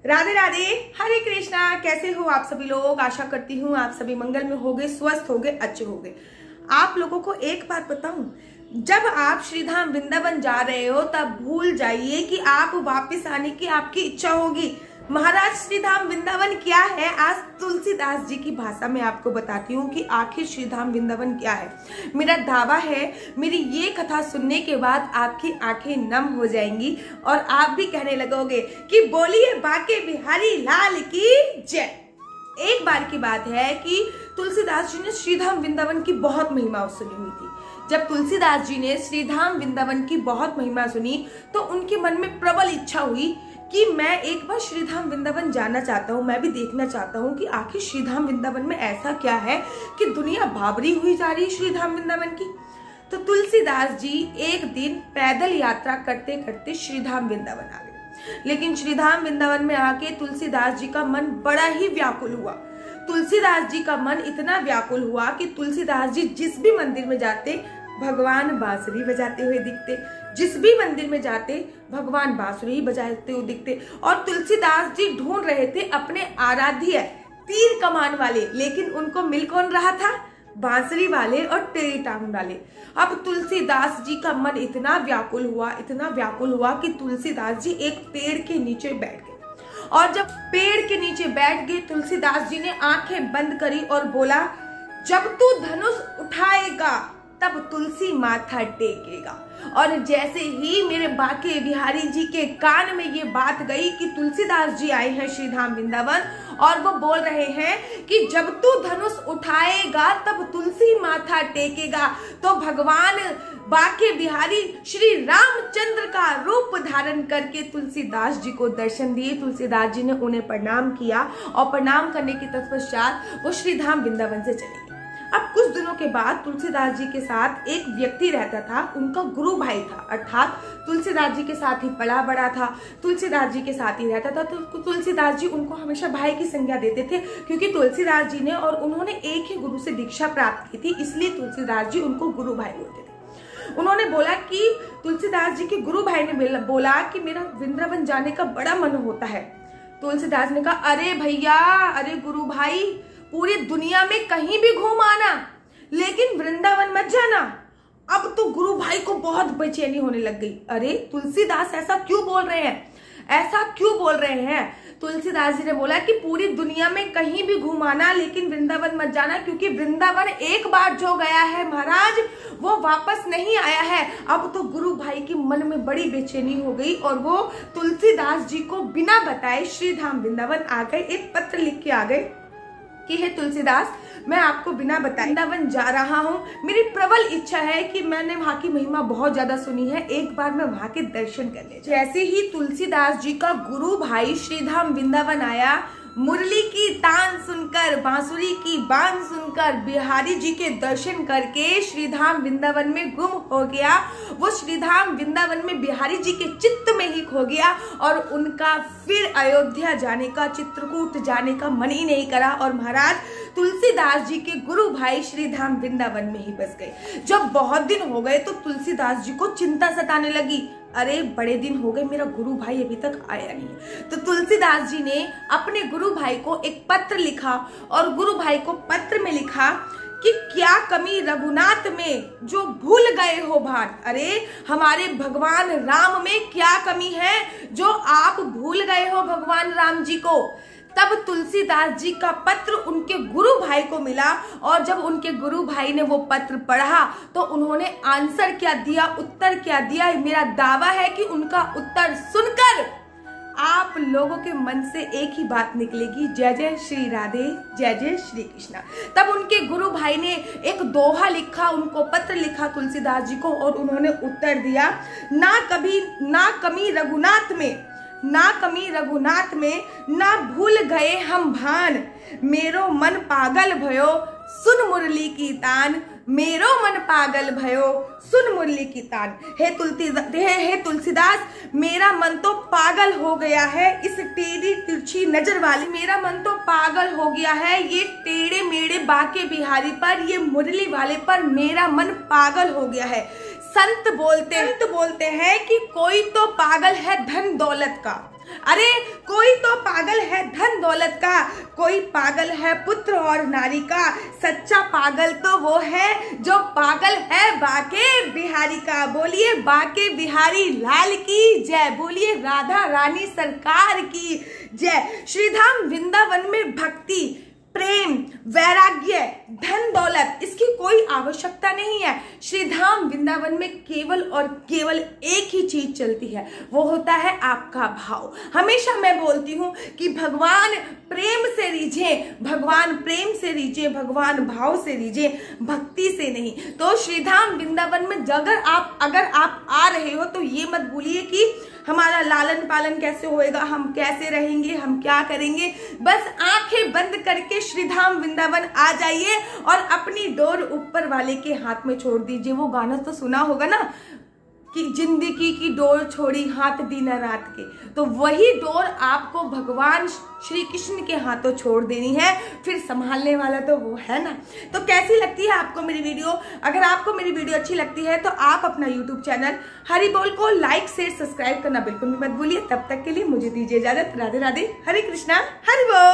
राधे राधे, हरे कृष्णा। कैसे हो आप सभी लोग? आशा करती हूँ आप सभी मंगल में होगे, स्वस्थ होगे, अच्छे होगे। आप लोगों को एक बात बताऊं, जब आप श्रीधाम वृंदावन जा रहे हो तब भूल जाइए कि आप वापस आने की आपकी इच्छा होगी। महाराज श्रीधाम वृंदावन क्या है, आज तुलसीदास जी की भाषा में आपको बताती हूँ कि आखिर श्रीधाम वृंदावन क्या है। मेरा दावा है मेरी ये कथा सुनने के बाद आपकी आंखें नम हो जाएंगी और आप भी कहने लगोगे कि बोलिए बाके बिहारी लाल की जय। एक बार की बात है कि तुलसीदास जी ने श्रीधाम वृंदावन की बहुत महिमा सुनी हुई थी। जब तुलसीदास जी ने श्रीधाम वृंदावन की बहुत महिमा सुनी तो उनके मन में प्रबल इच्छा हुई कि मैं एक बार श्रीधाम वृंदावन जाना चाहता हूँ, मैं भी देखना चाहता हूँ कि आखिर श्रीधाम वृंदावन में ऐसा क्या है कि दुनिया बाबरी हुई जा रही है श्रीधाम वृंदावन की। तो तुलसीदास जी एक दिन पैदल यात्रा करते करते श्रीधाम वृंदावन आ गए। लेकिन श्रीधाम वृंदावन में आके तुलसीदास जी का मन बड़ा ही व्याकुल हुआ। तुलसीदास जी का मन इतना व्याकुल हुआ कि तुलसीदास जी जिस भी मंदिर में जाते भगवान बांसुरी बजाते हुए दिखते, जिस भी मंदिर में जाते भगवान बांसुरी बजाते हुए दिखते। और तुलसीदास जी ढूंढ रहे थे अपने आराध्य तीर कमान वाले, लेकिन उनको मिल कौन रहा था? बांसुरी वाले और टेरी टांग वाले। अब तुलसीदास जी का मन इतना व्याकुल हुआ कि तुलसीदास जी एक पेड़ के नीचे बैठ गए। और जब पेड़ के नीचे बैठ गए तुलसीदास जी ने आंखें बंद करी और बोला, जब तू धनुष उठाएगा तब तुलसी माथा टेकेगा। और जैसे ही मेरे बाके बिहारी जी के कान में ये बात गई कि तुलसीदास जी आए हैं श्रीधाम वृंदावन और वो बोल रहे हैं कि जब तू धनुष उठाएगा तब तुलसी माथा टेकेगा, तो भगवान बाके बिहारी श्री रामचंद्र का रूप धारण करके तुलसीदास जी को दर्शन दिए। तुलसीदास जी ने उन्हें प्रणाम किया और प्रणाम करने के तत्पश्चात वो श्रीधाम वृंदावन से चले गए। अब कुछ दिनों के बाद तुलसीदास जी के साथ एक व्यक्ति रहता था, उनका गुरु भाई था, अर्थात तुलसीदास जी के साथ ही पला बड़ा था, तुलसीदास जी के साथ ही रहता था। तो तुलसीदास जी उनको हमेशा भाई की संज्ञा देते थे, क्योंकि तुलसीदास जी ने और उन्होंने एक ही गुरु से दीक्षा प्राप्त की थी, इसलिए तुलसीदास जी उनको गुरु भाई बोलते थे। उन्होंने बोला कि तुलसीदास जी के गुरु भाई ने बोला कि मेरा वृंदावन जाने का बड़ा मन होता है। तुलसीदास ने कहा, अरे भैया, अरे गुरु भाई, पूरी दुनिया में कहीं भी घूम आना, लेकिन वृंदावन मत जाना। अब तो गुरु भाई को बहुत बेचैनी होने लग गई। अरे तुलसीदास ऐसा क्यों बोल रहे हैं, ऐसा क्यों बोल रहे हैं? तुलसीदास जी ने बोला कि पूरी दुनिया में कहीं भी घुमाना, लेकिन वृंदावन मत जाना, क्योंकि वृंदावन एक बार जो गया है महाराज वो वापस नहीं आया है। अब तो गुरु भाई के मन में बड़ी बेचैनी हो गई और वो तुलसीदास जी को बिना बताए श्रीधाम वृंदावन आ गए। एक पत्र लिख के आ गए कि हे तुलसीदास, मैं आपको बिना बताए वृंदावन जा रहा हूँ। मेरी प्रबल इच्छा है कि मैंने वहां की महिमा बहुत ज्यादा सुनी है, एक बार मैं वहां के दर्शन कर ले। जैसे ही तुलसीदास जी का गुरु भाई श्रीधाम वृंदावन आया, मुरली की तान सुनकर, बांसुरी की बान सुनकर, बिहारी जी के दर्शन करके श्रीधाम वृंदावन में गुम हो गया। वो श्रीधाम वृंदावन में बिहारी जी के चित्त में ही खो गया और उनका फिर अयोध्या जाने का, चित्रकूट जाने का मन ही नहीं करा। और महाराज तुलसीदास जी के गुरु भाई श्रीधाम वृंदावन में ही बस गए। जब बहुत दिन हो गए तो तुलसीदास जी को चिंता सताने लगी। अरे बड़े दिन हो गए, मेरा गुरु भाई अभी तक आया नहीं। तो तुलसीदास जी ने अपने गुरु भाई को एक पत्र लिखा और गुरु भाई को पत्र में लिखा कि क्या कमी रघुनाथ में जो भूल गए हो भान। अरे हमारे भगवान राम में क्या कमी है जो आप भूल गए हो भगवान राम जी को। तब तुलसीदास जी का पत्र उनके गुरु भाई को मिला और जब उनके गुरु भाई ने वो पत्र पढ़ा तो उन्होंने आंसर क्या दिया, उत्तर क्या दिया, मेरा दावा है कि उनका उत्तर सुनकर आप लोगों के मन से एक ही बात निकलेगी, जय जय श्री राधे, जय जय श्री कृष्णा। तब उनके गुरु भाई ने एक दोहा लिखा, उनको पत्र लिखा तुलसीदास जी को और उन्होंने उत्तर दिया, ना कमी रघुनाथ में, ना कमी रघुनाथ में, ना भूल गए हम भान, मेरो मन पागल भयो सुन मुरली की तान, मेरो मन पागल भयो सुन मुरली की तान। हे तुलसीदास, मेरा मन तो पागल हो गया है इस टेढ़ी तिरछी नजर वाली, मेरा मन तो पागल हो गया है ये टेढ़े मेढ़े बाके बिहारी पर, ये मुरली वाले पर मेरा मन पागल हो गया है। संत बोलते हैं कि कोई तो पागल है धन दौलत का, अरे कोई तो पागल है धन दौलत का, कोई पागल है पुत्र और नारी का, सच्चा पागल तो वो है जो पागल है बाके बिहारी का। बोलिए बाके बिहारी लाल की जय, बोलिए राधा रानी सरकार की जय। श्रीधाम वृंदावन में भक्ति, प्रेम, वैराग्य, धन दौलत इसकी कोई आवश्यकता नहीं है। श्रीधाम वृंदावन में केवल और केवल एक ही चीज चलती है, वो होता है आपका भाव। हमेशा मैं बोलती हूँ कि भगवान प्रेम से रीझे, भगवान प्रेम से रीझे, भगवान भाव से रीझे, भक्ति से नहीं। तो श्रीधाम वृंदावन में अगर आप आ रहे हो तो ये मत भूलिए कि हमारा लालन पालन कैसे होएगा, हम कैसे रहेंगे, हम क्या करेंगे। बस आंखें बंद करके श्रीधाम वृंदावन आ जाइए और अपनी डोर ऊपर वाले के हाथ में छोड़ दीजिए। वो गाना तो सुना होगा ना कि जिंदगी की डोर छोड़ी हाथ दिन रात के, तो वही डोर आपको भगवान श्री कृष्ण के हाथों छोड़ देनी है, फिर संभालने वाला तो वो है ना। तो कैसी लगती है आपको मेरी वीडियो? अगर आपको मेरी वीडियो अच्छी लगती है तो आप अपना यूट्यूब चैनल हरि बोल को लाइक शेयर सब्सक्राइब करना बिल्कुल भी मत भूलिए। तब तक के लिए मुझे दीजिए इजाजत। राधे राधे, हरे कृष्णा, हरि बोल।